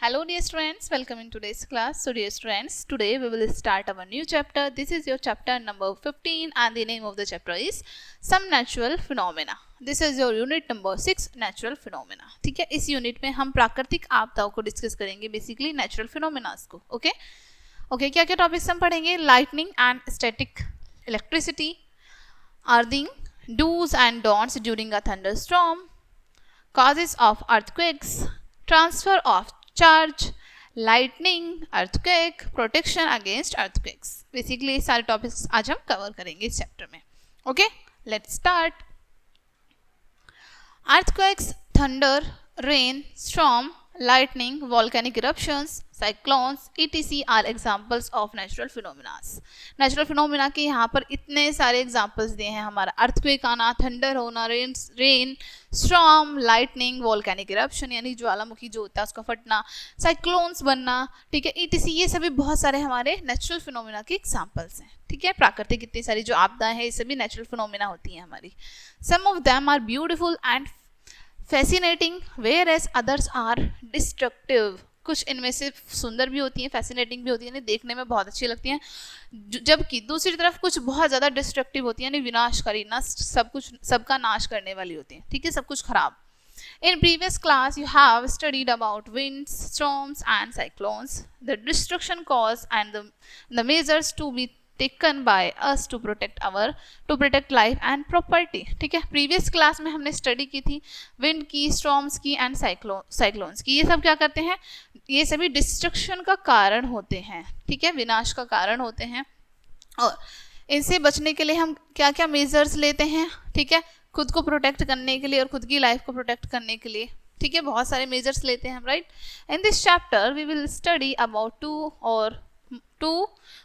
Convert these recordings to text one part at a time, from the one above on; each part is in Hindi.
Hello dear students, welcome in today's class. So dear students, today we will start our new chapter. This is your chapter number 15 and the name of the chapter is Some Natural Phenomena. This is your unit number 6 Natural Phenomena. ठीक है, इस यूनिट में हम प्राकृतिक आपदाओं को डिस्कस करेंगे, बेसिकली नेचुरल फिनोमेनास को. ओके, क्या क्या टॉपिक्स हम पढ़ेंगे? Lightning and static electricity, earthing, do's and don'ts during a thunderstorm, causes of earthquakes, transfer of charge, lightning, earthquake, protection against earthquakes. Basically ये सारे टॉपिक्स आज हम कवर करेंगे इस चैप्टर में. Okay, let's start. earthquakes, thunder, rain, storm, lightning, volcanic eruptions, cyclones, etc. are examples of natural phenomena. Natural phenomena के यहाँ पर इतने सारे examples दिए हैं. हमारा earthquake आना, thunder होना, rain, storm, lightning, volcanic eruption यानी ज्वालामुखी जो होता है उसका फटना, cyclones बनना, ठीक है, etc. ये सभी बहुत सारे हमारे natural phenomena के examples हैं. ठीक है, प्राकृतिक इतनी सारी जो आपदाएं हैं ये सभी natural phenomena होती हैं हमारी. Some of them are beautiful and fascinating whereas others are destructive. कुछ इनमें से सुंदर भी होती हैं, फैसिनेटिंग भी होती है, देखने में बहुत अच्छी लगती हैं, जबकि दूसरी तरफ कुछ बहुत ज़्यादा डिस्ट्रक्टिव होती हैं, विनाशकारी, नष्ट, सब कुछ सबका नाश करने वाली होती हैं. ठीक है, सब कुछ खराब. In previous class you have studied about winds, storms and cyclones, the destruction cause and the measures to be taken by us to protect life and property. ठीक है, प्रीवियस क्लास में हमने स्टडी की थी विंड की, स्टॉर्म्स की एंड साइक्लोन्स की. ये सब क्या करते हैं? ये सभी डिस्ट्रक्शन का कारण होते हैं. ठीक है, विनाश का कारण होते हैं और इनसे बचने के लिए हम क्या क्या मेजर्स लेते हैं? ठीक है, खुद को प्रोटेक्ट करने के लिए और खुद की लाइफ को प्रोटेक्ट करने के लिए. ठीक है, बहुत सारे मेजर्स लेते हैं हम, right. In this chapter we will study about two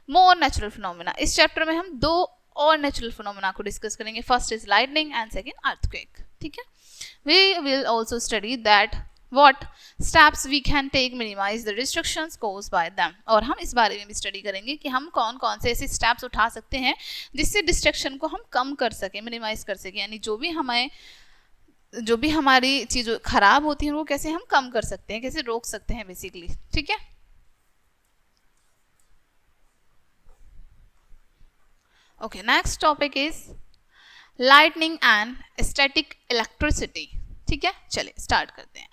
more natural phenomena. इस चैप्टर में हम दो और नेचुरल फिनोमेना को डिस्कस करेंगे. First is lightning and second earthquake. ठीक है, we will also study that what steps we can take minimize the destructions caused by them. और हम इस बारे में भी स्टडी करेंगे कि हम कौन कौन से ऐसे स्टेप्स उठा सकते हैं जिससे डिस्ट्रक्शन को हम कम कर सकें, मिनिमाइज कर सकें, यानी जो भी हमारी चीज़ खराब होती है वो कैसे हम कम कर सकते हैं, कैसे रोक सकते हैं बेसिकली. ठीक है, okay, next topic is lightning and static electricity. ठीक है, चलिए स्टार्ट करते हैं.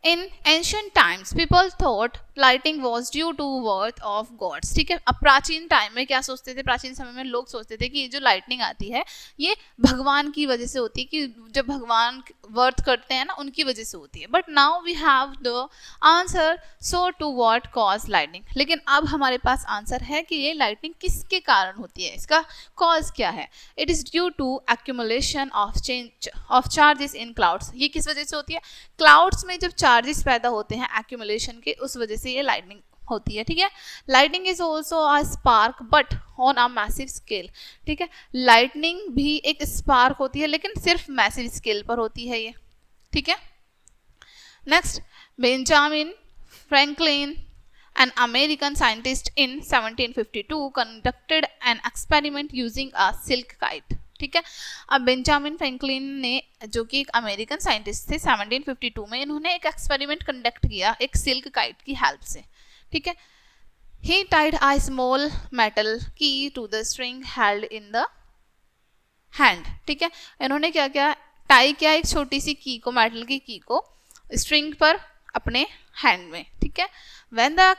In ancient times, people thought lighting was due to worth of gods. ठीक है, अब प्राचीन टाइम में क्या सोचते थे? प्राचीन समय में लोग सोचते थे कि ये जो लाइटनिंग आती है ये भगवान की वजह से होती है, कि जब भगवान वर्थ करते हैं ना उनकी वजह से होती है. But now we have the answer so to what cause lightning. लेकिन अब हमारे पास आंसर है कि ये लाइटनिंग किसके कारण होती है, इसका कॉज क्या है. It is due to accumulation of charges in clouds. ये किस वजह से होती है? क्लाउड्स में जब चार्जेस पैदा होते हैं एक्यूमुलेशन के, उस वजह से ये लाइटनिंग होती है. ठीक है, lightning is also a spark but on a massive scale. ठीक है, लाइटनिंग भी एक स्पार्क होती है लेकिन सिर्फ मैसिव स्केल पर होती है ये. ठीक है, next, Benjamin Franklin, an American scientist in 1752 conducted an experiment using a silk kite. ठीक है, अब बेंजामिन फ्रैंकलिन ने, जो कि एक अमेरिकन साइंटिस्ट थे, 1752 में इन्होंने एक एक्सपेरिमेंट कंडक्ट किया एक सिल्क काइट की हेल्प से. ठीक है, ही Tide a small metal key to the string held in the hand. ठीक है, इन्होंने क्या क्या टाई किया? एक छोटी सी की को, मेटल की की को स्ट्रिंग पर अपने हैंड में. ठीक है, when the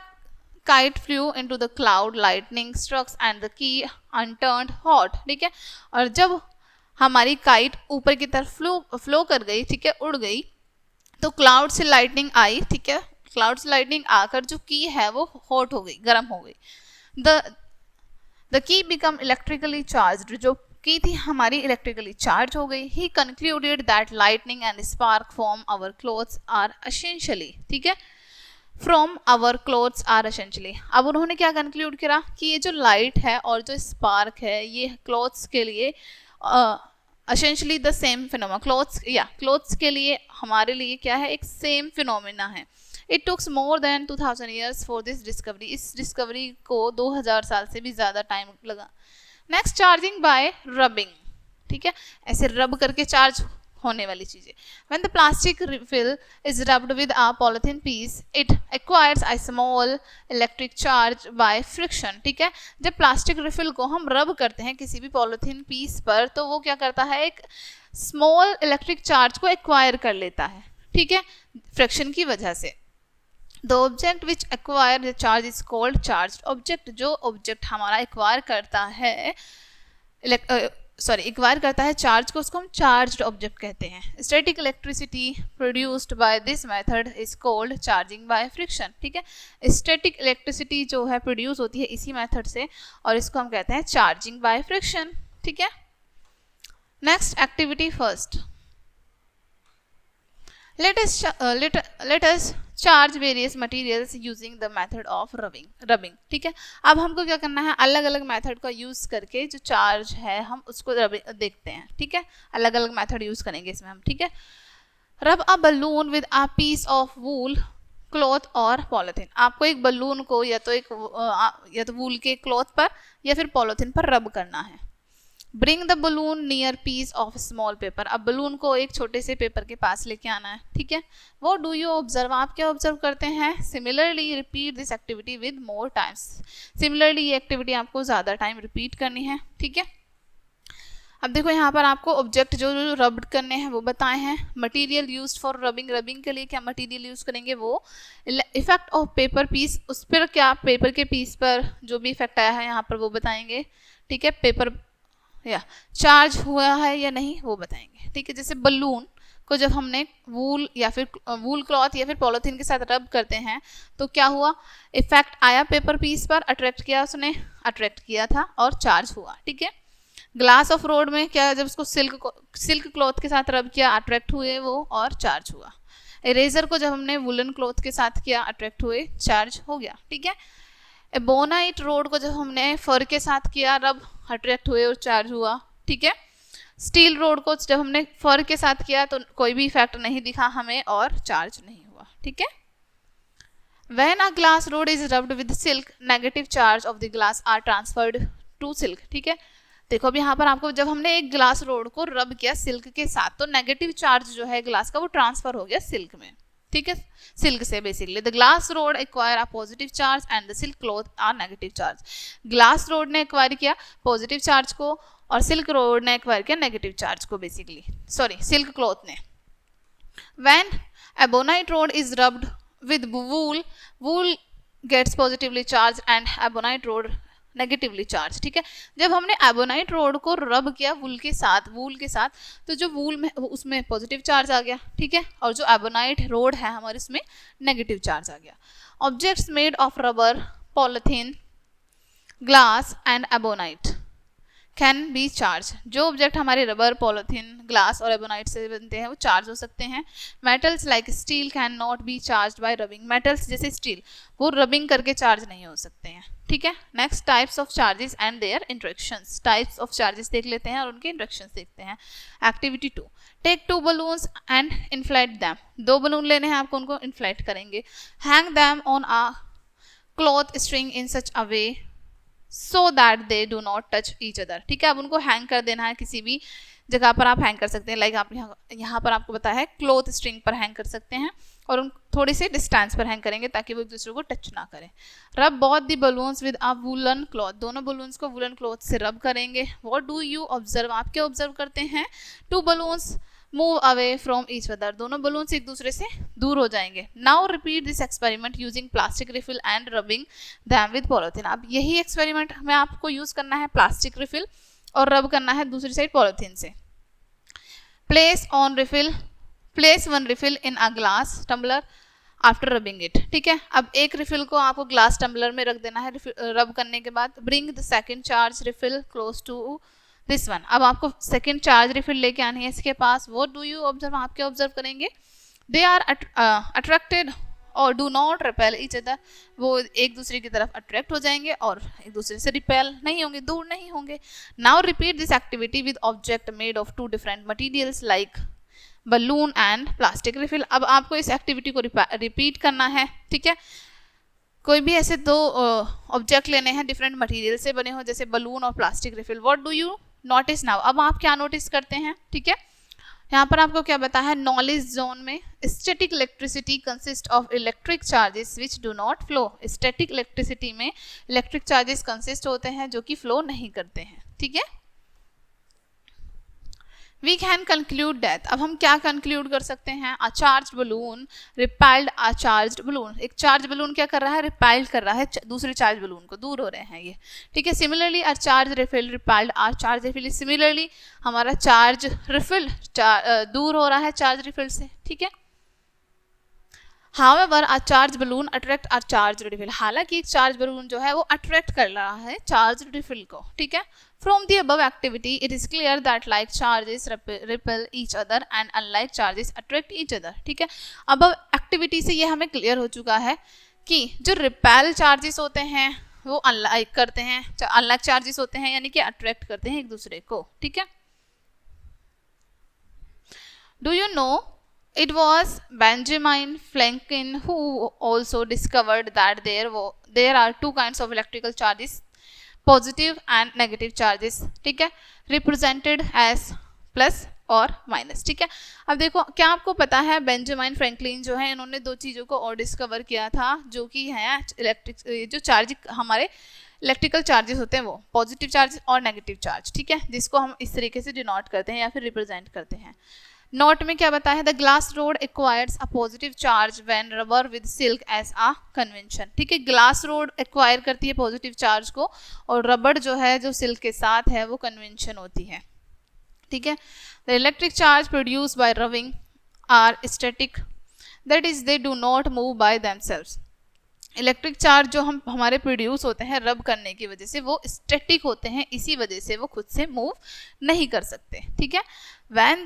kite flew into the cloud, lightning struck and the key unturned hot. ठीक है, और जब हमारी काइट ऊपर की तरफ फ्लो कर गई, ठीक है, उड़ गई, तो क्लाउड से लाइटनिंग आई. ठीक है, क्लाउड से लाइटनिंग आकर जो की है वो हॉट हो गई, गर्म हो गई. The key become electrically charged. जो की थी हमारी इलेक्ट्रिकली चार्ज हो गई. He concluded that lightning and spark from our clothes are essentially. ठीक है, from our clothes are essentially. अब उन्होंने क्या कंक्लूड करा कि ये जो लाइट है और जो स्पार्क है ये क्लोथ्स के लिए essentially the same phenomena. Clothes के लिए, हमारे लिए क्या है, एक सेम फिनोमेना है. It takes more than 2000 years for this discovery. इस डिस्कवरी को 2000 साल से भी ज़्यादा टाइम लगा. Next, charging by rubbing. ठीक है, ऐसे रब करके चार्ज होने वाली चीजें। When the plastic refill is rubbed with a polythene piece, it acquires a small electric charge by friction। ठीक है, जब प्लास्टिक रिफिल को हम रब करते हैं किसी भी पॉलिथीन पीस पर, तो वो क्या करता है, एक स्मॉल इलेक्ट्रिक चार्ज को एक्वायर कर लेता है, ठीक है, फ्रिक्शन की वजह से। The object which acquire the charge is called charged object। जो ऑब्जेक्ट हमारा एक्वायर करता है एक्वायर करता है चार्ज को, उसको हम चार्ज्ड ऑब्जेक्ट कहते हैं। Static electricity produced by this method is called charging by friction. ठीक है, स्टैटिक इलेक्ट्रिसिटी जो है प्रोड्यूस होती है इसी मेथड से, और इसको हम कहते हैं चार्जिंग बाय फ्रिक्शन। ठीक है, next activity first, let us charge various materials using the method of rubbing। ठीक है, अब हमको क्या करना है, अलग अलग मेथड का यूज करके जो चार्ज है हम उसको देखते हैं। ठीक है, अलग अलग मेथड यूज करेंगे इसमें हम। ठीक है, rub a balloon with a piece of wool, cloth और पॉलिथीन। आपको एक बलून को या तो वूल के क्लॉथ पर या फिर पॉलिथीन पर रब करना है। Bring the balloon near piece of small paper. अब बलून को एक छोटे से पेपर के पास लेके आना है। ठीक है, वो डू यू ऑब्जर्व, आप क्या ऑब्जर्व करते हैं। Similarly repeat this activity with more times. Similarly ये एक्टिविटी आपको ज़्यादा टाइम रिपीट करनी है। ठीक है, अब देखो यहाँ पर आपको ऑब्जेक्ट जो रब करने हैं वो बताए हैं। Material used for rubbing, rubbing के लिए क्या मटेरियल यूज करेंगे, वो इफेक्ट ऑफ पेपर पीस, उस पर क्या पेपर के पीस पर जो भी इफेक्ट आया है यहाँ पर वो बताएंगे। ठीक है, पेपर या चार्ज हुआ है या नहीं वो बताएंगे। ठीक है, जैसे बलून को जब हमने वूल या फिर वूल क्लॉथ या फिर पॉलिथीन के साथ रब करते हैं तो क्या हुआ, इफेक्ट आया पेपर पीस पर, अट्रैक्ट किया, उसने अट्रैक्ट किया था और चार्ज हुआ। ठीक है, ग्लास ऑफ रोड में क्या, जब उसको सिल्क क्लॉथ के साथ रब किया, अट्रैक्ट हुए वो और चार्ज हुआ। इरेजर को जब हमने वुलन क्लॉथ के साथ किया, अट्रैक्ट हुए, चार्ज हो गया। ठीक है, एबोनाइट रोड को जब हमने फर के साथ किया रब, अट्रैक्ट हुए और चार्ज हुआ। ठीक है, स्टील रोड को जब हमने फर के साथ किया तो कोई भी इफेक्ट नहीं दिखा हमें और चार्ज नहीं हुआ। ठीक है, when a glass rod is rubbed with silk, negative charge of the glass are transferred to silk. ठीक है, देखो अब यहाँ पर आपको जब हमने एक ग्लास रोड को रब किया सिल्क के साथ तो नेगेटिव चार्ज जो है ग्लास का वो ट्रांसफर हो गया सिल्क में। ठीक है, सिल्क से basically the glass rod acquire a positive charge and the silk cloth are negative charge. Glass rod ने एक्वायर किया पॉजिटिव चार्ज को और सिल्क रोड ने एक्वायर किया नेगेटिव चार्ज को, बेसिकली सिल्क क्लॉथ ने। When ebonite rod is rubbed with wool, wool gets positively charge and ebonite rod negatively charge. ठीक है, जब हमने एबोनाइट रोड को रब किया वूल के साथ तो जो वूल में उसमें पॉजिटिव चार्ज आ गया। ठीक है, और जो एबोनाइट रोड है हमारे उसमें नेगेटिव चार्ज आ गया। Objects made of rubber, polythene, glass and ebonite can be charge. जो ऑब्जेक्ट हमारे रबर, पॉलिथीन, ग्लास और एबोनाइट से बनते हैं वो चार्ज हो सकते हैं। Metals like steel can not be charge by rubbing. Metals जैसे स्टील वो रबिंग करके चार्ज नहीं हो सकते हैं। ठीक है, next types of charges and their interactions. Types of charges देख लेते हैं और उनके इंटरेक्शंस देखते हैं। Activity 2, take 2 balloons and inflate them. 2 balloon लेने हैं आपको, उनको इन्फ्लाइट करेंगे। Hang them on a cloth string in such a way so that they do not touch each other। ठीक है, अब उनको हैंग कर देना है, किसी भी जगह पर आप हैंग कर सकते हैं। लाइक आप यहाँ पर आपको बताया है क्लॉथ स्ट्रिंग पर हैंग कर सकते हैं और उन थोड़ी सी डिस्टेंस पर हैंग करेंगे ताकि वो एक दूसरे को टच ना करें। रब both the balloons with a woollen cloth. दोनों बलून्स को वूलन क्लॉथ से रब करेंगे। व्हाट डू यू ऑब्जर्व, आप क्या ऑब्जर्व करते हैं। 2 balloons move away from each other. दोनों बलून्स एक दूसरे से दूर हो जाएंगे। Now repeat this experiment using plastic refill and rubbing them with polythene. अब यही एक्सपेरिमेंट में आपको यूज करना है प्लास्टिक रिफिल और रब करना है दूसरी साइड पॉलिथीन से। Place 1 refill in a glass tumbler after rubbing it. ठीक है, अब एक रिफिल को आपको ग्लास टम्बलर में रख देना है रब करने के बाद। Bring the second charge refill close to this one. अब आपको सेकेंड चार्ज रिफिल लेके आनी है इसके पास। व्हाट डू यू ऑब्जर्व, आप क्या ऑब्जर्व करेंगे। दे आर अट्रैक्टेड और do not repel each other. वो एक दूसरे की तरफ अट्रैक्ट हो जाएंगे और एक दूसरे से रिपेल नहीं होंगे, दूर नहीं होंगे। Now repeat this activity with object made of 2 different materials like balloon and plastic refill. अब आपको इस एक्टिविटी को रिपीट करना है। ठीक है, कोई भी ऐसे 2 ऑब्जेक्ट लेने हैं डिफरेंट मटेरियल से बने हो, जैसे बलून और plastic refill. What do you notice now, अब आप क्या नोटिस करते हैं। ठीक है, यहाँ पर आपको क्या बताया है, नॉलेज जोन में static electricity consist of electric charges which do not flow. Static electricity में इलेक्ट्रिक चार्जेस कंसिस्ट होते हैं जो कि फ्लो नहीं करते हैं, ठीक है। वी कैन कंक्लूड दैट, अब हम क्या कंक्लूड कर सकते हैं, अ चार्ज्ड बलून रिपेल्ड अ चार्ज्ड बलून। एक चार्ज बलून क्या कर रहा है, रिपेल्ड कर रहा है दूसरे चार्ज बलून को, दूर हो रहे हैं ये, ठीक है। Similarly a charge refill repelled a charge refill, similarly हमारा चार्ज रिफिल दूर हो रहा है चार्ज रिफिल से, ठीक है। However, a charge balloon attract a charge refill, हालांकि एक चार्ज बलून जो है वो अट्रैक्ट कर रहा है चार्ज रिफिल को, ठीक है। From the above activity, it is clear that like charges repel each other and unlike charges attract each other, ठीक है। above activity से ये हमें क्लियर हो चुका है कि जो रिपेल चार्जेस होते हैं वो अनलाइक करते हैं, अनलाइक चार्जेस होते हैं यानी कि अट्रैक्ट करते हैं एक दूसरे को, ठीक है। Do you know it was Benjamin Franklin who also discovered that there are two kinds of electrical charges, positive and negative charges, ठीक है, represented as plus और माइनस, ठीक है। अब देखो क्या आपको पता है, बेंजामिन फ्रैंकलिन जो है इन्होंने दो चीज़ों को और डिस्कवर किया था जो कि है इलेक्ट्रिक जो चार्ज हमारे इलेक्ट्रिकल चार्जेस होते हैं वो पॉजिटिव चार्ज और नेगेटिव चार्ज, ठीक है, जिसको हम इस तरीके से डिनोट करते हैं या फिर रिप्रेजेंट करते हैं। नोट में क्या बताया है, the glass rod acquires a positive charge when rubber with silk as a convention, ठीक है। ग्लास रोड एक्वायर करती है पॉजिटिव चार्ज को और रबर जो है जो सिल्क के साथ है वो कन्वेंशन होती है, ठीक है। The electric charge produce by rubbing are static, that is they do not move by themselves. Electric charge जो हम हमारे प्रोड्यूस होते हैं रब करने की वजह से वो स्टैटिक होते हैं, इसी वजह से वो खुद से मूव नहीं कर सकते, ठीक है। when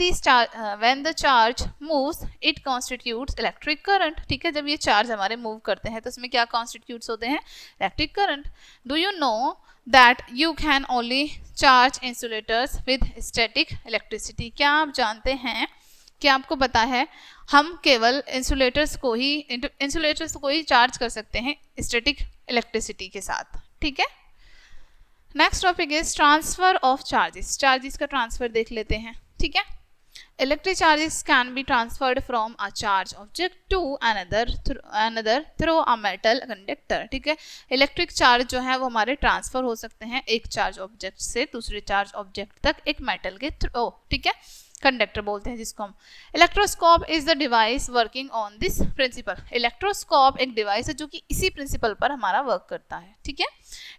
the charge moves it constitutes electric current, ठीक है। जब ये चार्ज हमारे मूव करते हैं तो इसमें क्या कॉन्स्टिट्यूट्स होते हैं, electric current. Do you know that you can only charge insulators with static electricity, क्या आप जानते हैं, क्या आपको पता है हम केवल इंसुलेटर्स को ही चार्ज कर सकते हैं स्टैटिक इलेक्ट्रिसिटी के साथ, ठीक है। Next topic is transfer of charges, charges का ट्रांसफर देख लेते हैं, ठीक है। Electric charges can be transferred from a charge object to another through a metal conductor, ठीक है। इलेक्ट्रिक चार्ज जो है वो हमारे ट्रांसफर हो सकते हैं एक चार्ज ऑब्जेक्ट से दूसरे चार्ज ऑब्जेक्ट तक एक मेटल के थ्रू, ठीक है, कंडक्टर बोलते हैं जिसको हम। Electroscope is the device working on this principle, electroscope एक डिवाइस है जो कि इसी प्रिंसिपल पर हमारा वर्क करता है, ठीक है।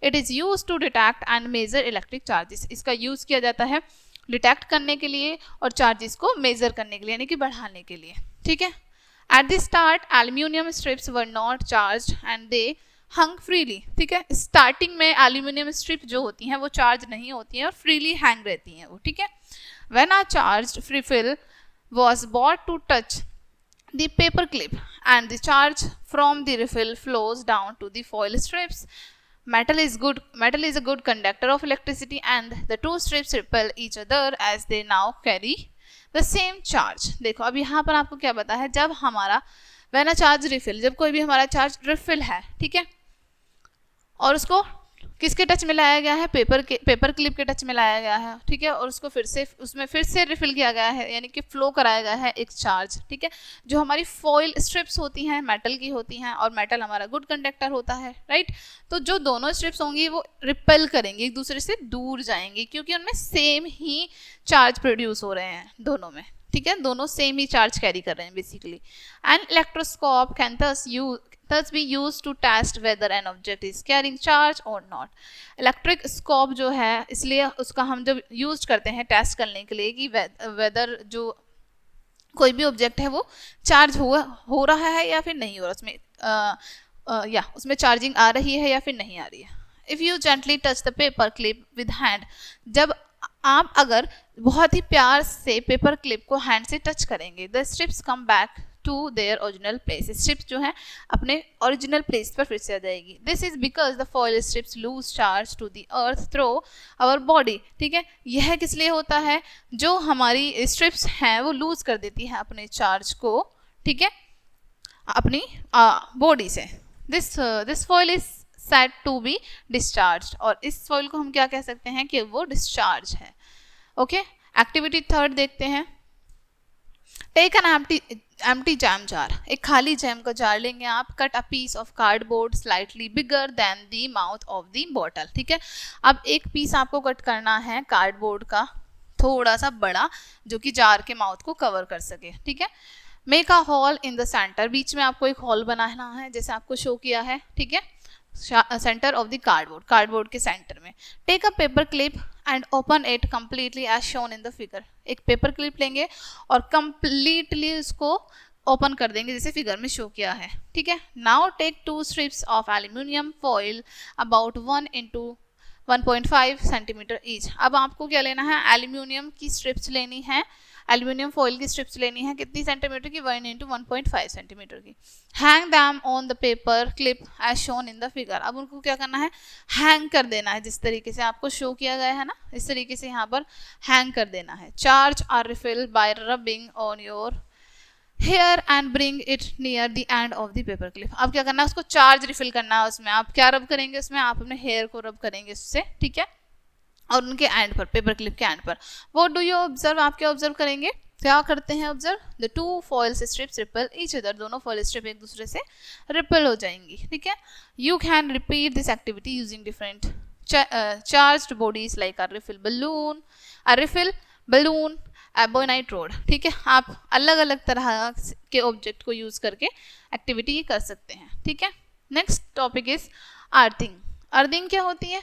It is use to detect and measure electric charges, इसका यूज किया जाता है डिटेक्ट करने के लिए और चार्जेस को मेजर करने के लिए यानी कि बढ़ाने के लिए, ठीक है। At the start aluminium strips were not charged and they hung freely, ठीक है। स्टार्टिंग में एल्यूमिनियम स्ट्रिप जो होती हैं वो चार्ज नहीं होती हैं और फ्रीली हैंग रहती हैं वो, ठीक है। When a charged refill was brought to touch the paper clip and the charge from the refill flows down to the foil strips, metal is a good conductor of electricity and the two strips repel each other as they now carry the same charge। देखो अब यहाँ पर आपको क्या पता है, जब हमारा when a charge refill, जब कोई भी हमारा चार्ज रिफिल है, ठीक है, और उसको किसके टच में लाया गया है, पेपर क्लिप के टच में लाया गया है, ठीक है, और उसको उसमें फिर से रिफिल किया गया है यानी कि फ्लो कराया गया है एक चार्ज, ठीक है। जो हमारी फॉइल स्ट्रिप्स होती हैं मेटल की होती हैं और मेटल हमारा गुड कंडक्टर होता है, राइट। तो जो दोनों स्ट्रिप्स होंगी वो रिपेल करेंगी, एक दूसरे से दूर जाएंगी क्योंकि उनमें सेम ही चार्ज प्रोड्यूस हो रहे हैं दोनों में, ठीक है, दोनों सेम ही चार्ज कैरी कर रहे हैं basically. And electroscope can thus be used to test whether an object is carrying charge or not। Electric scope जो है इसलिए उसका हम जब यूज करते हैं टेस्ट करने के लिए कि वेदर जो कोई भी ऑब्जेक्ट है वो चार्ज हो रहा है या फिर नहीं हो रहा, उसमें उसमें चार्जिंग आ रही है या फिर नहीं आ रही है। If you gently touch the paper clip with hand, जब आप अगर बहुत ही प्यार से पेपर क्लिप को हैंड से टच करेंगे, the strips come back to their original place, strips जो है अपने ओरिजिनल प्लेस पर फिर से आ जाएगी। This is because the foil strips lose charge to the earth through our body, ठीक है। यह किस लिए होता है, जो हमारी स्ट्रिप्स हैं वो लूज कर देती है अपने चार्ज को, ठीक है, अपनी बॉडी से। This foil is said to be discharge, और इस फॉइल को हम क्या कह सकते हैं कि वो डिस्चार्ज है, ओके। एक्टिविटी थर्ड देखते हैं। Take an empty jam jar, एक खाली जैम का जार लेंगे आप. Cut a piece of cardboard slightly bigger than the mouth of the bottle. ठीक है, अब एक पीस आपको कट करना है कार्डबोर्ड का थोड़ा सा बड़ा, जो कि जार के माउथ को कवर कर सके. ठीक है, make a hole in the centre, बीच में आपको एक होल बनाना है जैसे आपको शो किया है. ठीक है, सेंटर ऑफ द कार्डबोर्ड के सेंटर में. Take a paper clip and open it completely as shown in the figure, एक पेपर क्लिप लेंगे और कम्प्लीटली उसको ओपन कर देंगे जैसे फिगर में शो किया है. ठीक है, now take 2 strips of aluminium foil about 1 into 1.5 centimetre each. अब आपको क्या लेना है, एल्यूमिनियम की स्ट्रिप्स लेनी है, एल्यूमिनियम फॉइल की स्ट्रिप्स लेनी है. कितनी सेंटीमीटर की, 1 into 1.5 सेंटीमीटर की. Hang them on the paper clip as shown in the figure. अब उनको क्या करना है, हैंग कर देना है जिस तरीके से आपको शो किया गया है ना, इस तरीके से यहाँ पर हैंग कर देना है. Charge are refill by rubbing on your hair and bring it near the end of the paper clip. अब क्या करना है, उसको चार्ज रिफिल करना है. उसमें आप क्या रब करेंगे, उसमें आप अपने हेयर को रब करेंगे उससे. ठीक है, और उनके एंड पर, पेपर क्लिप के एंड पर. वो डू यू ऑब्जर्व, आप क्या ऑब्जर्व करेंगे, क्या करते हैं observe, the 2 foil strips ripple each other, दोनों फॉइल स्ट्रिप एक दूसरे से रिपल हो जाएंगी. ठीक है, you can repeat this activity using different charged bodies like a refill balloon ebonite road. ठीक है, आप अलग अलग तरह के ऑब्जेक्ट को यूज करके एक्टिविटी कर सकते हैं. ठीक है, next topic is earthing. Earthing क्या होती है,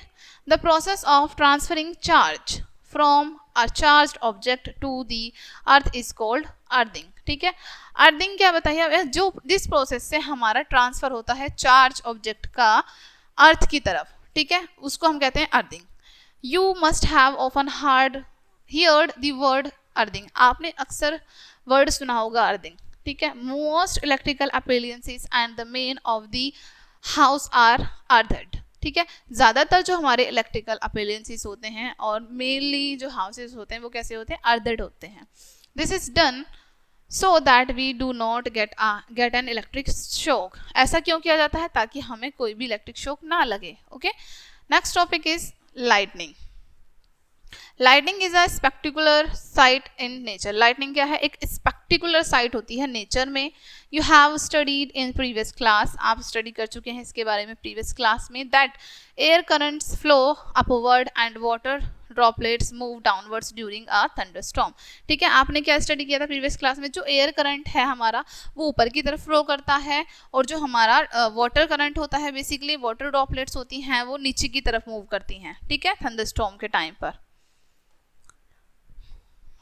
the process of transferring charge from a charged object to the earth is called earthing. ठीक है, अर्थिंग क्या बताइए, जो जिस प्रोसेस से हमारा ट्रांसफर होता है चार्ज ऑब्जेक्ट का अर्थ की तरफ. ठीक है, उसको हम कहते हैं earthing. You must have often heard the word earthing, आपने अक्सर वर्ड सुना होगा अर्थिंग. ठीक है, most electrical appliances and the main of the house are earthed. ठीक है, ज़्यादातर जो हमारे इलेक्ट्रिकल अप्लायंसेस होते हैं और मेनली जो हाउसेस होते हैं वो कैसे होते हैं, अर्थड होते हैं. This is done so that we do not get an electric shock. ऐसा क्यों किया जाता है, ताकि हमें कोई भी इलेक्ट्रिक शॉक ना लगे. Okay, next topic is lightning. Lightning is a spectacular site in nature. Lightning क्या है, एक स्पेक्टिकुलर साइट होती है नेचर में. You have studied in previous class, आप स्टडी कर चुके हैं इसके बारे में प्रीवियस क्लास में, that air currents flow upward and water droplets move downwards during a thunderstorm. ठीक है, आपने क्या स्टडी किया था प्रीवियस क्लास में, जो एयर करंट है हमारा वो ऊपर की तरफ फ्लो करता है, और जो हमारा वाटर करंट होता है, बेसिकली वाटर ड्रॉपलेट्स होती हैं वो नीचे की तरफ मूव करती हैं. ठीक है, थंडरस्टॉर्म के टाइम पर.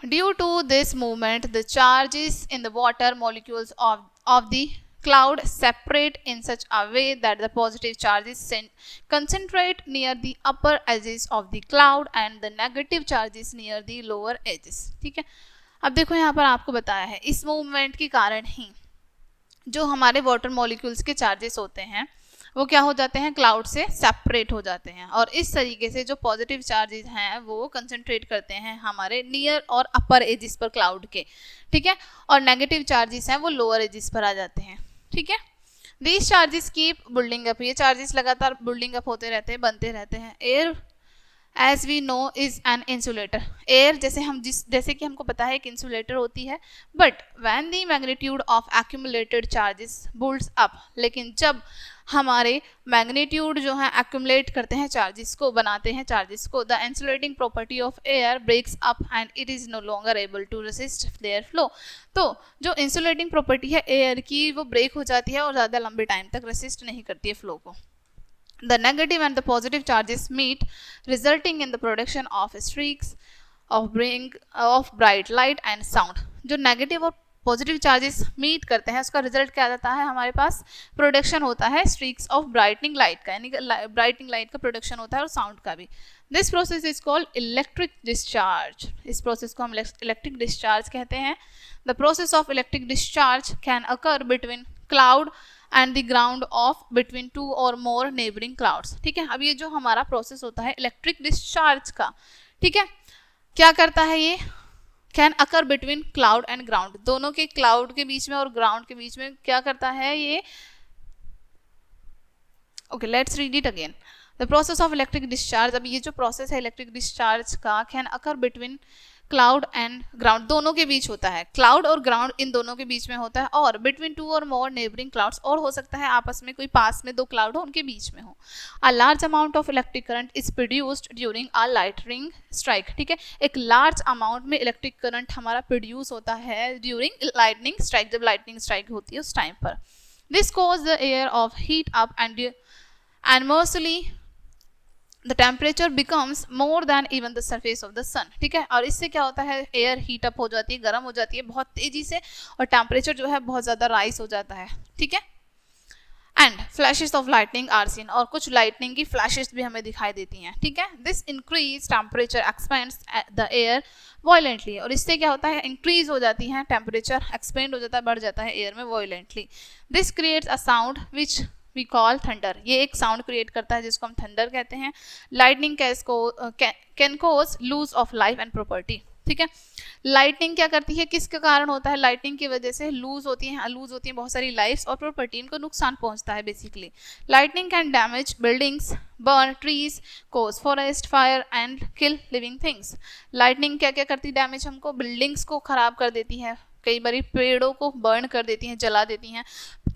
Due to this movement, the charges in the water molecules of the cloud separate in such a way that the positive charges concentrate near the upper edges of the cloud and the negative charges near the lower edges. ठीक है, अब देखो यहाँ पर आपको बताया है इस मूवमेंट के कारण ही जो हमारे वाटर मॉलिक्यूल्स के चार्जेस होते हैं वो क्या हो जाते हैं, क्लाउड से सेपरेट हो जाते हैं, और इस तरीके से जो पॉजिटिव चार्जेस हैं वो कंसंट्रेट करते हैं हमारे नियर और अपर एजिस पर क्लाउड के. ठीक है, और नेगेटिव चार्जेस हैं वो लोअर एजिस पर आ जाते हैं. ठीक है, these charges keep building up, ये चार्जेस लगातार बिल्डिंग अप होते रहते हैं, बनते रहते हैं. Air as we know is an insulator. Air जैसे कि हमको पता है एक इंसुलेटर होती है, but when the magnitude of accumulated charges builds up, लेकिन जब हमारे मैग्नीट्यूड जो है एक्यूमुलेट करते हैं चार्जेस को, बनाते हैं चार्जेस को, the insulating property of air breaks up and it is no longer able to resist their flow. तो जो इंसुलेटिंग प्रॉपर्टी है एयर की वो ब्रेक हो जाती है और ज़्यादा लंबे टाइम तक रेसिस्ट नहीं करती है फ्लो को. The negative and the positive charges meet, resulting in the production of streaks of bright light and sound. जो नेगेटिव और पॉजिटिव चार्जेस मीट करते हैं उसका रिजल्ट क्या आता है, हमारे पास प्रोडक्शन होता है स्ट्रीक्स ऑफ ब्राइटनिंग लाइट का, यानी ब्राइटनिंग लाइट का प्रोडक्शन होता है और साउंड का भी. This process is called electric discharge. इस प्रोसेस को हम इलेक्ट्रिक डिस्चार्ज कहते हैं. The process of electric discharge can occur between cloud and the ground of between 2 और मोर नेबरिंग क्लाउड्स. ठीक है, अब ये जो हमारा प्रोसेस होता है इलेक्ट्रिक डिस्चार्ज का, ठीक है, क्या करता है, ये can occur between cloud and ground, दोनों के क्लाउड के बीच में और ग्राउंड के बीच में क्या करता है ये. Okay, let's read it again. The process of electric discharge, अब ये जो प्रोसेस है इलेक्ट्रिक डिस्चार्ज का, can occur between cloud and ground दोनों के बीच होता है, क्लाउड और ग्राउंड इन दोनों के बीच में होता है, और बिटवीन टू और मोर नेबरिंग क्लाउड्स, और हो सकता है आपस में कोई पास में दो क्लाउड हो उनके बीच में हो। A large amount of electric current is produced during a lightning strike, ठीक है, एक लार्ज अमाउंट में इलेक्ट्रिक करंट हमारा प्रोड्यूस होता है ड्यूरिंग लाइटनिंग स्ट्राइक, जब लाइटनिंग स्ट्राइक होती है उस टाइम पर। This cause the air of heat up and mostly the temperature becomes more than even the surface of the sun, ठीक है, और इससे क्या होता है, एयर हीट अप हो जाती है, गर्म हो जाती है बहुत तेजी से, और टेम्परेचर जो है बहुत ज़्यादा राइज हो जाता है, ठीक है। And flashes of lightning are seen, और कुछ लाइटनिंग की फ्लैशेस भी हमें दिखाई देती हैं, ठीक है। This increase temperature expands the air violently, और इससे क्या होता है, इंक्रीज हो जाती है टेम्परेचर, एक्सपेंड हो जाता है, बढ़ जाता है एयर में violently. This creates a sound which we call thunder, ये एक साउंड क्रिएट करता है जिसको हम थंडर कहते हैं। Lightning can cause loss of life and property, ठीक है। लाइटनिंग क्या करती है, किसके कारण होता है, लाइटनिंग की वजह से लूज होती है बहुत सारी लाइफ्स और प्रॉपर्टी, इनको नुकसान पहुंचता है basically. Lightning can damage buildings, burn trees, cause forest fire and kill living things. Lightning क्या क्या करती है, डैमेज हमको बिल्डिंग्स को खराब कर देती है, कई बार पेड़ों को बर्न कर देती हैं, जला देती हैं,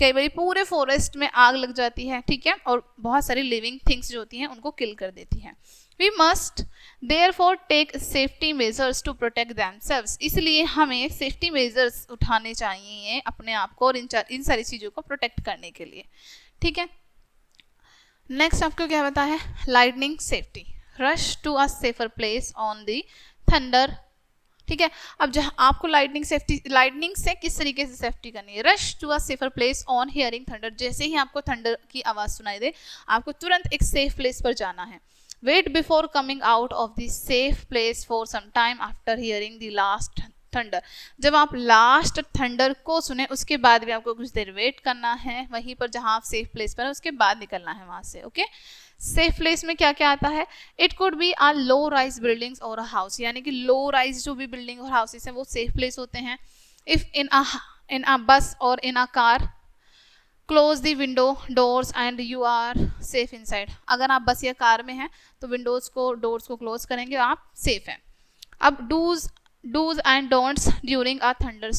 कई बार पूरे फॉरेस्ट में आग लग जाती है, ठीक है, और बहुत सारी लिविंग थिंग्स जो होती हैं उनको किल कर देती हैं। We must therefore take safety measures to protect themselves, इसलिए हमें सेफ्टी मेजर्स उठाने चाहिए अपने आप को और इन सारी चीज़ों को प्रोटेक्ट करने के लिए, ठीक है। नेक्स्ट आपको क्या पता है, lightning safety, rush to a safer place on the thunder, ठीक है। अब जहाँ आपको लाइटनिंग से किस तरीके से सेफ्टी करनी है, rush to a safer place on hearing thunder, जैसे ही आपको थंडर की आवाज़ सुनाई दे आपको तुरंत एक सेफ प्लेस पर जाना है। Wait before coming out of the safe place for some time after hearing the last thunder, जब आप लास्ट थंडर को सुने उसके बाद भी आपको कुछ देर वेट करना है वहीं पर जहाँ आप सेफ प्लेस पर है, उसके बाद निकलना है वहाँ से, ओके। सेफ प्लेस में क्या क्या आता है, it could be a low rise buildings और हाउस, यानी कि लो राइज जो भी बिल्डिंग और हाउसेस हैं वो सेफ प्लेस होते हैं। इफ इन अ बस और in a car, close the window doors and you are safe inside, अगर आप बस या कार में हैं तो विंडोज को डोर्स को क्लोज करेंगे, आप सेफ हैं। अब dos and don'ts during a thunder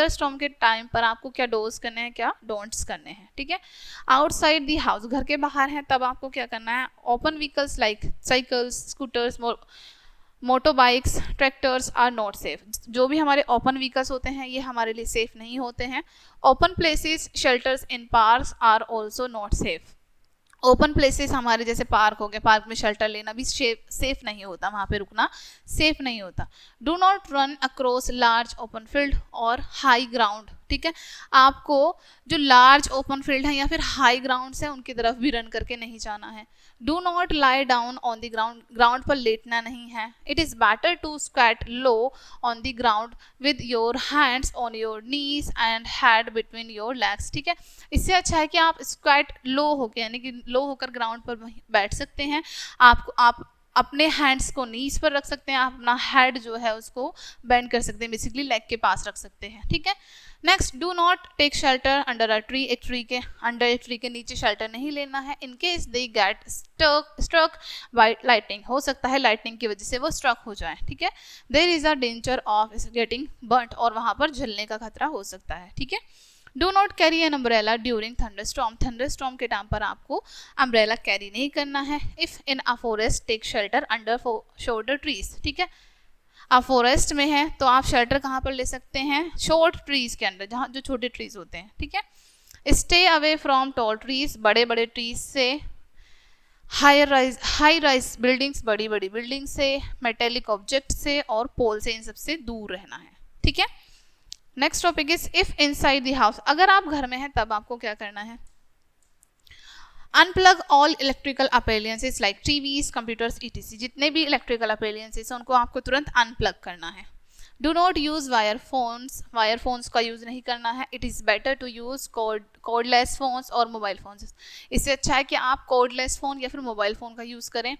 storm के टाइम पर आपको क्या डोज करने हैं, क्या डोंट्स करने हैं, ठीक है। आउटसाइड दी हाउस, घर के बाहर हैं तब आपको क्या करना है, open vehicles like cycles, scooters, motorbikes, tractors are not safe, जो भी हमारे ओपन व्हीकल्स होते हैं ये हमारे लिए सेफ नहीं होते हैं। Open places, shelters in parks are also not safe, open places हमारे जैसे पार्क हो गए, पार्क में शेल्टर लेना भी सेफ नहीं होता, वहाँ पे रुकना सेफ नहीं होता। Do not run across large open field और हाई ग्राउंड, ठीक है, आपको जो लार्ज ओपन फील्ड है या फिर हाई ग्राउंड्स है उनकी तरफ भी रन करके नहीं जाना है। Do not lie down on the ground, ground पर लेटना नहीं है। It is better to squat low on the ground with your hands on your knees and head between your legs, ठीक है, इससे अच्छा है कि आप स्क्वैट लो होकर यानी कि लो होकर ग्राउंड पर बैठ सकते हैं, आप अपने हैंड्स को नीज पर रख सकते हैं, आप अपना हेड जो है उसको बेंड कर सकते हैं, बेसिकली लेग के पास रख सकते हैं, ठीक है। Next, do not take shelter under a tree, एक ट्री के नीचे शेल्टर नहीं लेना है। In case they get struck by lightning, हो सकता है लाइटनिंग की वजह से वो स्ट्रक हो जाए, ठीक है। There is a danger of getting burnt, और वहां पर जलने का खतरा हो सकता है, ठीक है। Do not carry an umbrella during thunderstorm के टाइम पर आपको अम्ब्रेला कैरी नहीं करना है। If in a forest take shelter under shorter trees, ठीक है, आप फॉरेस्ट में हैं तो आप शेल्टर कहाँ पर ले सकते हैं, शॉर्ट ट्रीज के अंदर, जहाँ जो छोटे ट्रीज होते हैं, ठीक है। Stay away from tall trees, बड़े बड़े ट्रीज से, हाई राइज बिल्डिंग्स, बड़ी बड़ी बिल्डिंग से, मेटेलिक ऑब्जेक्ट से और पोल से, इन सबसे दूर रहना है, ठीक है। Next topic is if inside the house, अगर आप घर में हैं तब आपको क्या करना है, unplug all electrical appliances like TVs, computers, etc, जितने भी इलेक्ट्रिकल अप्लायंसेस हैं उनको आपको तुरंत अनप्लग करना है। Do not use wire phones का यूज नहीं करना है। It is better to use cordless phones और मोबाइल फोन्स, इससे अच्छा है कि आप कॉर्डलेस फोन या फिर मोबाइल फोन का यूज करें।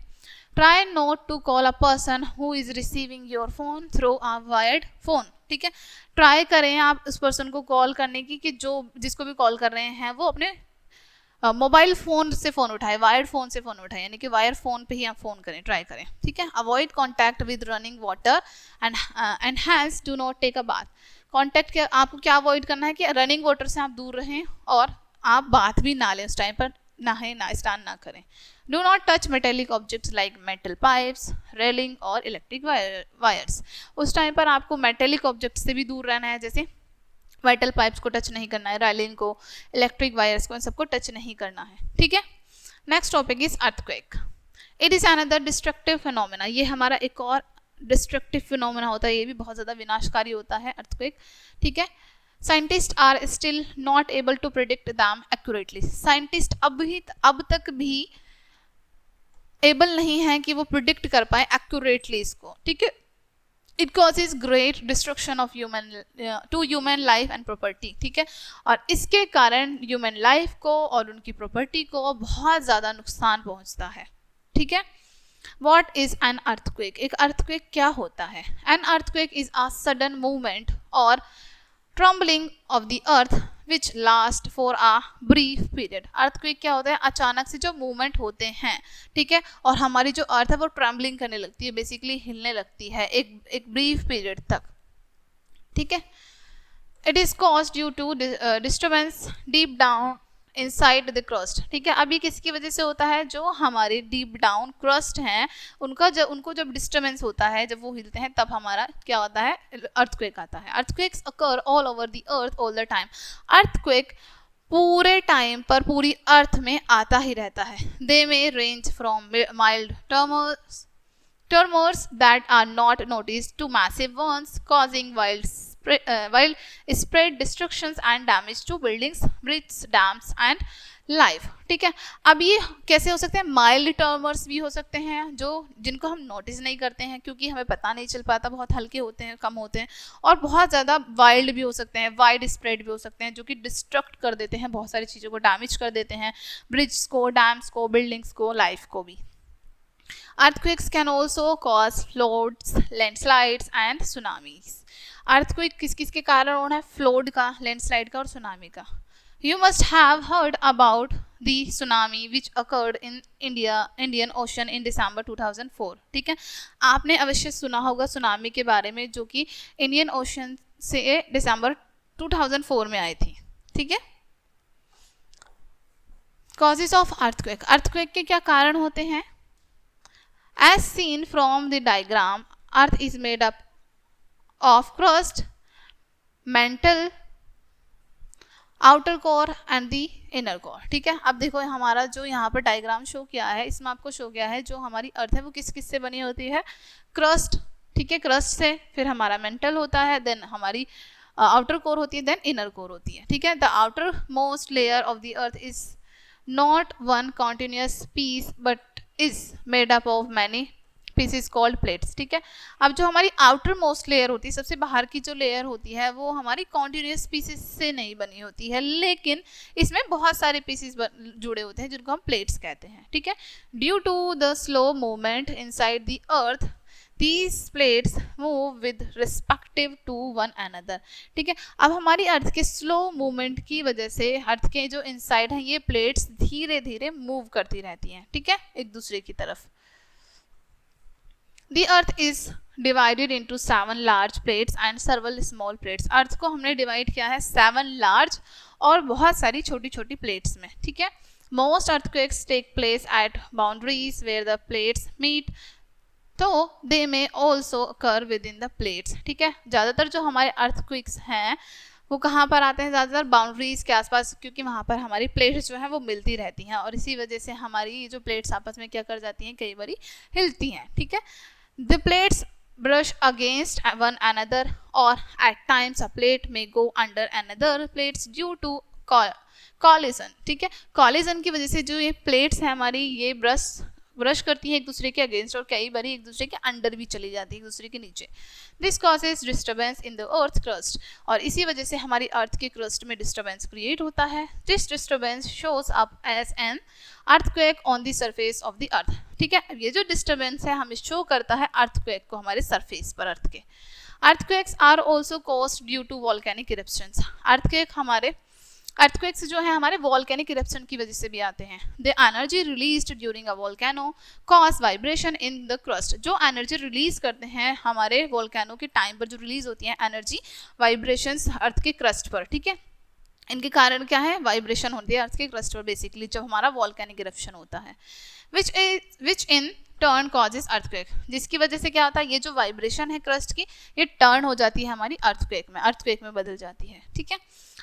Try not to call a person who is receiving your phone through a wired phone, ठीक है, ट्राई करें आप उस पर्सन को कॉल करने की कि जो जिसको भी कॉल कर रहे हैं वो अपने मोबाइल फ़ोन से फ़ोन उठाए, वायर्ड फ़ोन से फ़ोन उठाए, यानी कि वायर फ़ोन पे ही आप फ़ोन करें, ट्राई करें, ठीक है। Avoid contact with running water and hands do not take a bath. Contact के आपको क्या अवॉइड करना है कि रनिंग वाटर से आप दूर रहें और आप बात भी ना लें, उस टाइम पर नहाए ना, स्नान ना करें। Do not touch metallic objects like metal pipes, railing और इलेक्ट्रिक वायर्स। उस टाइम पर आपको मेटेलिक ऑब्जेक्ट से भी दूर रहना है, जैसे मेटल पाइप्स को टच नहीं करना है, रेलिंग को, इलेक्ट्रिक वायर्स को, इन सबको टच नहीं करना है, ठीक है। Next topic is earthquake. It is another destructive phenomena. ये हमारा एक और डिस्ट्रक्टिव फिनोमेना होता है, ये भी बहुत ज़्यादा विनाशकारी होता है अर्थक्वेक, ठीक है। Scientist are still not able to predict them accurately. Scientist अब तक भी एबल नहीं है कि वो प्रिडिक्ट कर पाए एक्यूरेटली इसको, ठीक है। It causes great destruction of human life and property, ठीक है। और इसके कारण ह्यूमन लाइफ को और उनकी प्रॉपर्टी को बहुत ज़्यादा नुकसान पहुंचता है, ठीक है। What is an earthquake? एक अर्थक्वेक क्या होता है? An earthquake is a sudden movement और trembling of the earth which last for a brief period. Earthquake क्या होता है? अचानक से जो मूवमेंट होते हैं, ठीक है, और हमारी जो अर्थ है वो ट्रम्बलिंग करने लगती है, बेसिकली हिलने लगती है एक ब्रीफ पीरियड तक, ठीक है। It is caused due to disturbance deep down inside the crust, ठीक है। अभी किसकी वजह से होता है? जो हमारे डीप डाउन क्रस्ट हैं उनको जब डिस्टर्बेंस होता है, जब वो हिलते हैं, तब हमारा क्या होता है? अर्थक्वेक आता है। Earthquakes occur all over the earth all the time. Earthquake पूरे टाइम पर पूरी अर्थ में आता ही रहता है। They may range from mild tremors that are not noticed to massive ones causing wild spread destructions and damage to buildings, bridges, dams and life, ठीक है। अब ये कैसे हो सकते हैं? माइल्ड टर्मर्स भी हो सकते हैं, जिनको हम नोटिस नहीं करते हैं क्योंकि हमें पता नहीं चल पाता, बहुत हल्के होते हैं, कम होते हैं, और बहुत ज़्यादा वाइल्ड भी हो सकते हैं, वाइड स्प्रेड भी हो सकते हैं, जो कि डिस्ट्रक्ट कर देते हैं, बहुत सारी चीज़ों को डैमेज कर देते हैं, ब्रिड्स को, डैम्स को, बिल्डिंग्स को, लाइफ को भी। Earthquakes can also cause floods, landslides and tsunamis. Earthquake किस किस के कारण होना है? फ्लोड का, लैंडस्लाइड का और सुनामी का। You must have heard about the tsunami which occurred in Indian Ocean in December 2004, ठीक है। आपने अवश्य सुना होगा सुनामी के बारे में, जो कि इंडियन ओशन से दिसंबर 2004 में आई थी, ठीक है। Causes of earthquake. अर्थक्वेक के क्या कारण होते हैं? As seen from the diagram, Earth is made up of crust, mantle, outer core and the inner core, ठीक है। अब देखो हमारा जो यहाँ पर डायग्राम शो किया है, इसमें आपको शो किया है जो हमारी अर्थ है वो किस किस से बनी होती है? क्रस्ट, ठीक है, क्रस्ट से, फिर हमारा मेंटल होता है, देन हमारी आउटर कोर होती है, देन इनर कोर होती है, ठीक है। The outer most layer of the earth is not one continuous piece but is made up of many pieces called plates, ठीक है। अब जो हमारी आउटर मोस्ट लेयर होती है, सबसे बाहर की जो लेयर होती है, वो हमारी कॉन्टिन्यूस पीसेस से नहीं बनी होती है, लेकिन इसमें बहुत सारे पीसेस जुड़े होते हैं जिनको हम प्लेट्स कहते हैं, ठीक है। Due to the slow movement inside the earth These plates move with respective to one another, ठीक है। अब हमारी अर्थ के स्लो मूवमेंट की वजह से अर्थ के जो इनसाइड हैं ये प्लेट्स धीरे धीरे मूव करती रहती हैं, ठीक है, एक दूसरे की तरफ। The earth is divided into 7 large plates and several small plates. अर्थ को हमने डिवाइड किया है 7 लार्ज और बहुत सारी छोटी छोटी प्लेट्स में, ठीक है। Most earthquakes take place at boundaries where the plates meet, तो they may also occur within the plates, ठीक है। ज़्यादातर जो हमारे अर्थक्वेक्स हैं वो कहाँ पर आते हैं? ज़्यादातर बाउंड्रीज के आसपास, क्योंकि वहाँ पर हमारी प्लेट्स जो हैं वो मिलती रहती हैं, और इसी वजह से हमारी जो प्लेट्स आपस में क्या कर जाती हैं? कई बारी हिलती हैं, ठीक है। The plates brush against one another or at times a plate may go under another plates due to collision, ठीक है। collision की वजह से जो ये प्लेट्स हैं हमारी, ये ब्रश करती है एक दूसरे के अगेंस्ट, और कई बार एक दूसरे के अंडर भी चली जाती है, एक दूसरे के नीचे। This causes disturbance in the earth crust, और इसी वजह से हमारी अर्थ के क्रस्ट में डिस्टर्बेंस क्रिएट होता है। This disturbance shows up as an earthquake on the surface of the earth, ठीक है। अब ये जो डिस्टर्बेंस है हमें शो करता है अर्थक्वेक को हमारे सरफेस पर, अर्थ के। Earthquakes are also caused due to volcanic eruptions. Earthquake हमारे अर्थक्वेक्स जो है हमारे वॉल्केनिक इरप्शन की वजह से भी आते हैं. The energy released during a volcano cause vibration in the crust. जो एनर्जी रिलीज करते हैं हमारे वोल्केनो के टाइम पर जो रिलीज होती है एनर्जी, वाइब्रेशंस अर्थ के क्रस्ट पर. ठीक है, इनके कारण क्या है, वाइब्रेशन होती है अर्थ के क्रस्ट पर बेसिकली जब हमारा वॉल्केनिक इरप्शन होता है. विच इन टर्न कॉजेज अर्थक्वेक. जिसकी वजह से क्या होता है, ये जो वाइब्रेशन है क्रस्ट की ये टर्न हो जाती है हमारी अर्थक्वेक में बदल जाती है. ठीक है,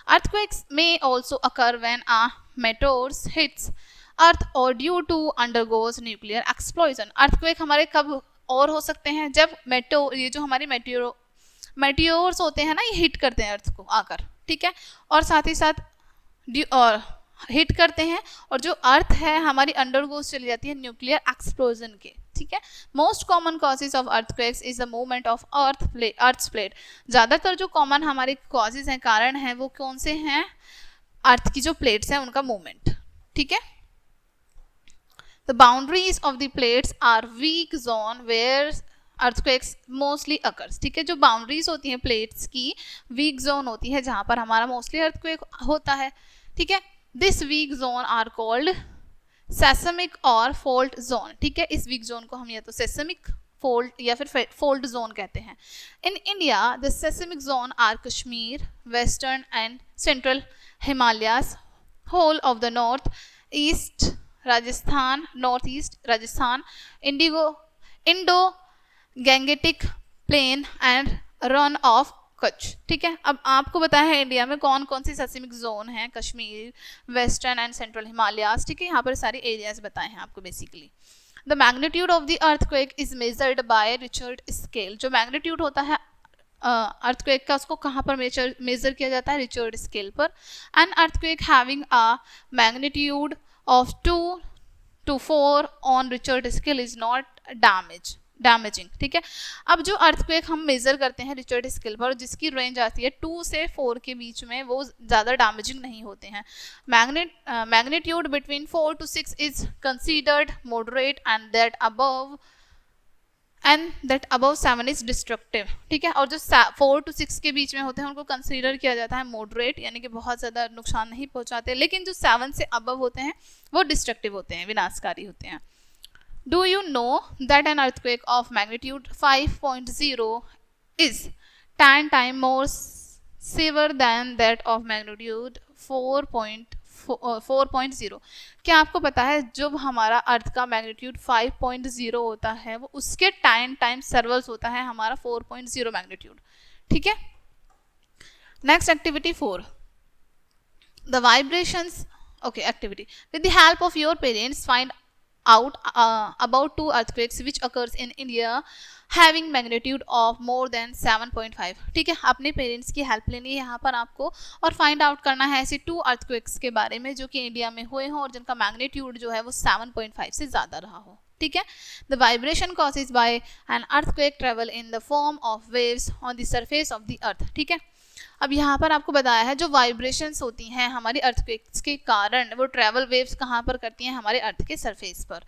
earthquakes may also occur when a meteor hits earth or due to undergoes nuclear explosion. earthquake हमारे कब और हो सकते हैं, जब ये जो हमारे मेटियोर्स होते हैं ना, ये हिट करते हैं अर्थ को आकर. ठीक है, और साथ ही साथ और हिट करते हैं और जो अर्थ है हमारी अंडरगोज चली जाती है न्यूक्लियर एक्सप्लोजन के. ठीक है, most common causes of earthquakes is the movement of earth's plate. ज़्यादातर जो कॉमन हमारे कॉजेज हैं, कारण हैं, वो कौन से हैं, अर्थ की जो प्लेट्स हैं उनका मूवमेंट. ठीक है, the boundaries of the plates are weak zone where earthquakes mostly occurs. ठीक है, जो बाउंड्रीज होती हैं प्लेट्स की वीक जोन होती है जहाँ पर हमारा मोस्टली अर्थक्वेक होता है. ठीक है, this weak zone are called seismic और फोल्ट जोन. ठीक है, इस वीक जोन को हम या तो सेसमिक फोल्ट या फिर फोल्ट जोन कहते हैं. In India the seismic zone are Kashmir, western and central Himalayas, whole of the north east Rajasthan, north east Rajasthan, Indo Gangetic plain and run of Kutch. ठीक है, अब आपको बताया है इंडिया में कौन कौन सी सेस्मिक जोन है, Kashmir, western and central Himalayas. ठीक है, यहाँ पर सारे एरियाज बताए हैं आपको basically. The magnitude of the earthquake is measured by Richard scale. जो मैग्नीट्यूड होता है अर्थक्वेक का उसको कहाँ पर मेजर किया जाता है, रिचर्ड स्केल पर. An earthquake having a magnitude of 2 to 4 on Richard scale is not damaging. ठीक है, अब जो अर्थक्वेक हम मेजर करते हैं रिचर्ड स्केल पर, जिसकी रेंज आती है 2 से 4 के बीच में, वो ज़्यादा डैमेजिंग नहीं होते हैं. Magnitude between 4 to 6 is considered moderate and that above 7 is destructive. ठीक है, और जो 4 to 6 के बीच में होते हैं उनको कंसीडर किया जाता है मॉडरेट, यानी कि बहुत ज़्यादा नुकसान नहीं पहुंचाते. लेकिन जो 7 से अबव होते हैं वो डिस्ट्रक्टिव होते हैं, विनाशकारी होते हैं. Do you know that an earthquake of magnitude 5.0 is 10 times more severe than that of magnitude 4.0? क्या आपको पता है जब हमारा अर्थ का मैग्नीट्यूड 5.0 होता है वो उसके 10 टाइम्स सर्वल्स होता है हमारा 4.0 मैग्नीट्यूड. ठीक है, next activity 4, the vibrations. Okay, activity with the help of your parents find out about 2 earthquakes which occurs in India having magnitude of more than 7.5. ठीक है, अपने पेरेंट्स की हेल्प लेनी है यहाँ पर आपको और फाइंड आउट करना है ऐसे 2 earthquakes के बारे में जो कि इंडिया में हुए हों और जिनका मैग्नीट्यूड जो है वो 7.5 से ज़्यादा रहा हो. ठीक है, the vibration causes bye an earthquake travel in the form of waves on the surface of the earth. ठीक है, अब यहाँ पर आपको बताया है जो वाइब्रेशंस होती हैं हमारी अर्थक्वेक्स के कारण वो ट्रैवल वेव्स कहाँ पर करती हैं, हमारे अर्थ के सरफेस पर.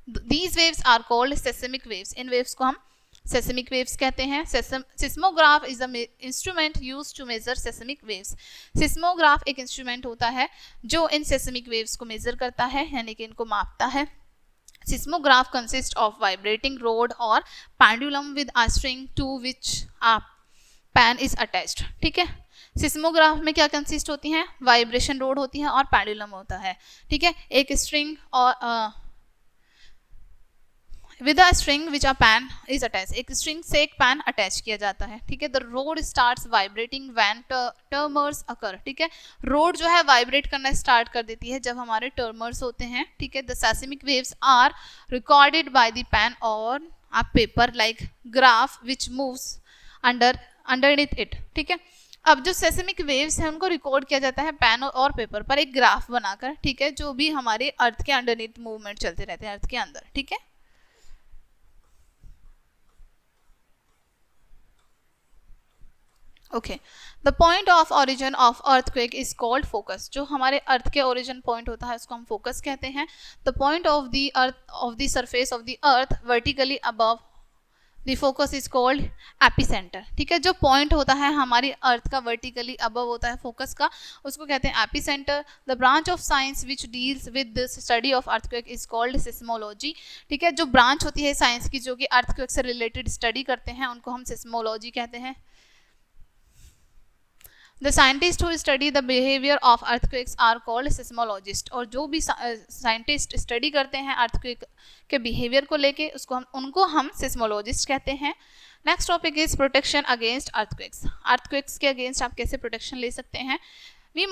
These waves are called seismic waves. इन वेव्स को हम सेस्मिक वेव्स कहते हैं. Seismograph is the instrument used to measure seismic waves. Seismograph एक इंस्ट्रूमेंट होता है जो इन सेस्मिक वेव्स को मेजर करता है, यानी कि इनको मापता है. Seismograph consist of vibrating rod और pendulum with a string to which a pen is attached. ठीक है, सिस्मोग्राफ में क्या कंसिस्ट होती हैं, वाइब्रेशन रोड होती है और पेंडुलम होता है. ठीक है, एक स्ट्रिंग और with a string which a pen is attach, एक स्ट्रिंग से एक पैन अटैच किया जाता है. ठीक है, the rod starts vibrating when tremors occur. ठीक है, रोड जो है वाइब्रेट करना स्टार्ट कर देती है जब हमारे टर्मर्स होते हैं. ठीक है, the seismic waves are recorded by the pen और a paper like graph which moves underneath it. ठीक है, अब जो सेस्मिक वेव्स हैं उनको रिकॉर्ड किया जाता है पेन और पेपर पर एक ग्राफ बनाकर. ठीक है, जो भी हमारे अर्थ के अंडरनीथ मूवमेंट चलते रहते हैं अर्थ के अंदर. ठीक है, okay, the point of origin of earthquake is called focus. जो हमारे अर्थ के ओरिजिन पॉइंट होता है उसको हम फोकस कहते हैं. The point of the earth of the surface of the earth vertically above the focus is called epicentre, ठीक है। जो पॉइंट होता है हमारी अर्थ का वर्टिकली अबव होता है फोकस का, उसको कहते हैं epicentre. The branch of science which deals with the study of earthquake is called seismology, ठीक है। जो ब्रांच होती है साइंस की जो कि अर्थक्वेक से रिलेटेड स्टडी करते हैं उनको हम सिस्मोलॉजी कहते हैं। The scientists who study the behavior of earthquakes are called seismologists, और जो भी साइंटिस्ट स्टडी करते हैं अर्थक्वेक के बिहेवियर को लेके उनको हम सिस्मोलॉजिस्ट कहते हैं। Next topic is protection against earthquakes. Earthquakes के अगेंस्ट आप कैसे प्रोटेक्शन ले सकते हैं। We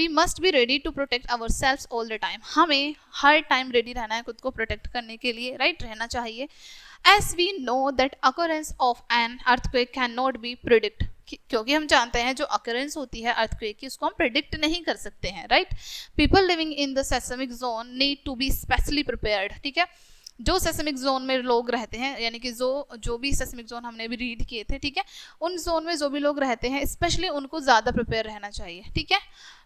must be ready to protect our self all the time, हमें हर टाइम रेडी रहना है खुद को प्रोटेक्ट करने के लिए, राइट रहना चाहिए। As we know that occurrence of an earthquake can not be predict, क्योंकि हम जानते हैं जो अकरेंस होती है अर्थक्वेक की उसको हम प्रिडिक्ट नहीं कर सकते हैं, right. People living in the seismic zone need to be specially prepared, ठीक है। जो सेस्मिक जोन में लोग रहते हैं, यानी कि जो भी सेस्मिक जोन हमने भी रीड किए थे, ठीक है, उन जोन में जो भी लोग रहते हैं स्पेशली उनको ज़्यादा प्रिपेयर रहना चाहिए, ठीक है।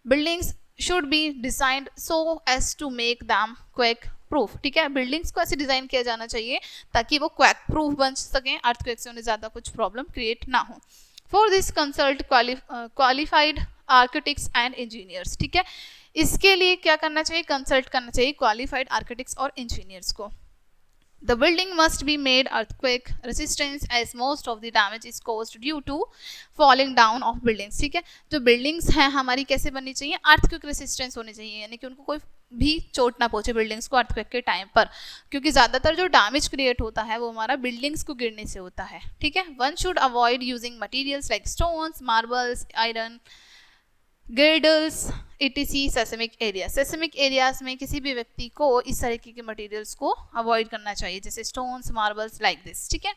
Buildings should be designed so as to make them quake proof, ठीक है। बिल्डिंग्स को ऐसे डिज़ाइन किया जाना चाहिए ताकि वो क्वेक प्रूफ बन सकें, अर्थक्वेक से उन्हें ज़्यादा कुछ प्रॉब्लम क्रिएट ना हो। For this consult qualified architects and engineers, ठीक है। इसके लिए क्या करना चाहिए, कंसल्ट करना चाहिए क्वालिफाइड आर्किटेक्ट्स और इंजीनियर्स को। The building must be made earthquake resistant as most of the damage is caused due to falling down of buildings, ठीक है। जो बिल्डिंग्स हैं हमारी कैसे बननी चाहिए, अर्थक्वेक रेसिस्टेंस होनी चाहिए, यानी कि उनको कोई भी चोट ना पहुंचे बिल्डिंग्स को अर्थक्वेक के टाइम पर, क्योंकि ज़्यादातर जो डैमेज क्रिएट होता है वो हमारा बिल्डिंग्स को गिरने से होता है, ठीक है। One should avoid using materials like stones, marbles, iron, girdles etc seismic area. Seismic areas में किसी भी व्यक्ति को इस तरीके के मटेरियल्स को अवॉइड करना चाहिए, जैसे स्टोन्स, मार्बल्स, लाइक दिस, ठीक है।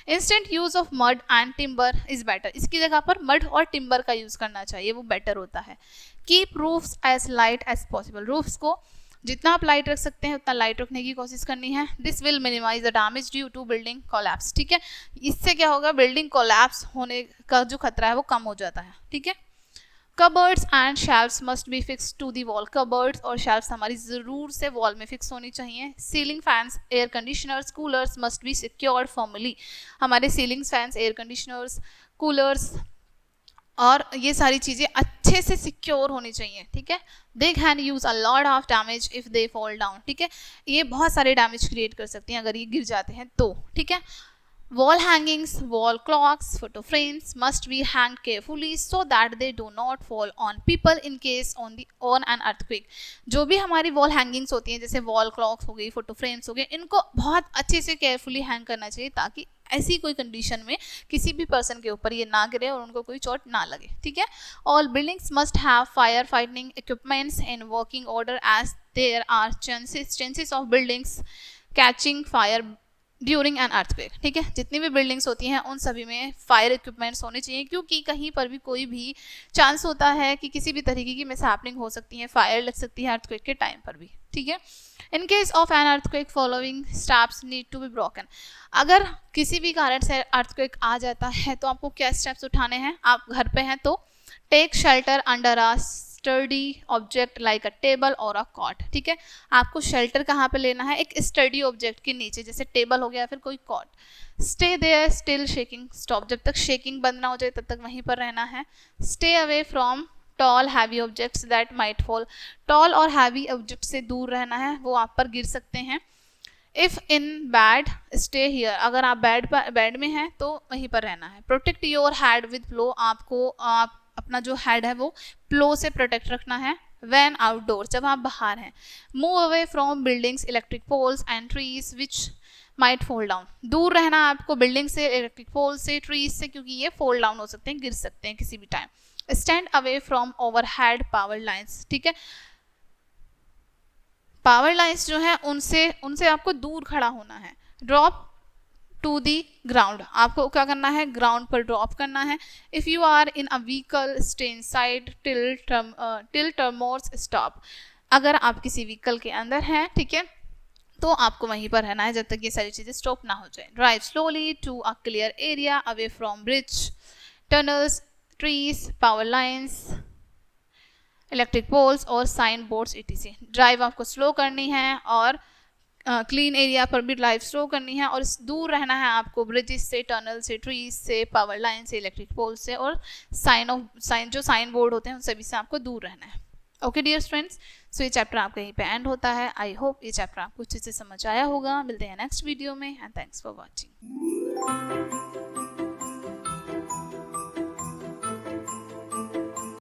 Instant use of mud and timber is better, इसकी जगह पर मड और टिम्बर का यूज करना चाहिए, वो बेटर होता है। Keep roofs as light as possible, roofs को जितना आप लाइट रख सकते हैं उतना लाइट रखने की कोशिश करनी है। This will minimise the damage due to building collapse, ठीक है। इससे क्या होगा, बिल्डिंग कोलैप्स होने का जो खतरा है वो कम हो जाता है, ठीक है। Cupboards and shelves must be fix to the wall, cupboards और शेल्फ्स हमारी ज़रूर से वॉल में फिक्स होनी चाहिए। Ceiling fans, air conditioners, coolers must be secured formally, हमारे ceiling fans, air conditioners, coolers और ये सारी चीज़ें अच्छे से सिक्योर होनी चाहिए, ठीक है। They can use a lot of damage if they fall down, ठीक है। ये बहुत सारे डैमेज क्रिएट कर सकती हैं अगर ये गिर जाते हैं तो, ठीक है। Wall hangings, wall clocks, photo frames must be hanged carefully so that they do not fall on people in case on an earthquake. जो भी हमारी wall hangings होती हैं जैसे wall clocks हो गई, photo frames हो गए, इनको बहुत अच्छे से carefully hang करना चाहिए ताकि ऐसी कोई कंडीशन में किसी भी पर्सन के ऊपर ये ना गिरे और उनको कोई चोट ना लगे, ठीक है। All buildings must have fire fighting equipments in working order as there are chances of buildings catching fire during an earthquake, ठीक है। जितनी भी बिल्डिंग्स होती हैं उन सभी में फायर इक्विपमेंट्स होने चाहिए, क्योंकि कहीं पर भी कोई भी चांस होता है कि किसी भी तरीके की मिसहैपनिंग हो सकती है, फायर लग सकती है अर्थक्वेक के टाइम पर भी, ठीक है। In case of an earthquake following steps need to be broken, अगर किसी भी कारण से अर्थक्वेक आ जाता है तो आपको क्या स्टेप्स उठाने हैं। आप घर पे हैं तो take shelter under a sturdy object like a table और अ कॉट, ठीक है। आपको शेल्टर कहाँ पे लेना है, एक स्टडी ऑब्जेक्ट के नीचे, जैसे टेबल हो गया फिर कोई cot. Stay there still shaking stop, जब तक शेकिंग बंद ना हो जाए तब तक वहीं पर रहना है। Stay away from tall heavy objects that might fall, tall और हैवी ऑब्जेक्ट से दूर रहना है, वो आप पर गिर सकते हैं। If in bed stay here, अगर आप बेड में हैं तो वहीं पर रहना है। प्रोटेक्ट योर हेड विद प्लो, आपको अपना जो हेड है वो प्लो से प्रोटेक्ट रखना है। व्हेन आउटडोर, जब आप बाहर हैं। Move away from buildings, electric poles and trees which might fall down, दूर रहना है आपको बिल्डिंग से, इलेक्ट्रिक पोल से, ट्रीज से, क्योंकि ये फॉल डाउन हो सकते हैं, गिर सकते हैं किसी भी time. Stand away from overhead power lines, ठीक है। पावर लाइन्स जो है उनसे आपको दूर खड़ा होना है। ड्रॉप टू दी ग्राउंड, आपको क्या करना है, ग्राउंड पर ड्रॉप करना है। If you are in a vehicle stay inside till tremors stop, अगर आप किसी व्हीकल के अंदर हैं, ठीक है, तो आपको वहीं पर रहना है जब तक ये सारी चीज़ें स्टॉप ना हो जाए। Drive slowly to a clear area away from bridge, tunnels, trees, power lines, electric poles और साइन बोर्ड्स etc। ड्राइव आपको स्लो करनी है और क्लीन एरिया पर भी लाइफ स्लो करनी है, और दूर रहना है आपको ब्रिजेस से, टनल से, ट्रीज से, पावर लाइन से, इलेक्ट्रिक पोल से, और जो साइन बोर्ड होते हैं उन सभी से आपको दूर रहना है। ओके डियर फ्रेंड्स, सो ये चैप्टर आपका यहीं पे एंड होता है। आई होप ये चैप्टर आपको अच्छे से समझ आया होगा। मिलते हैं नेक्स्ट वीडियो में, एंड थैंक्स फॉर वॉचिंग।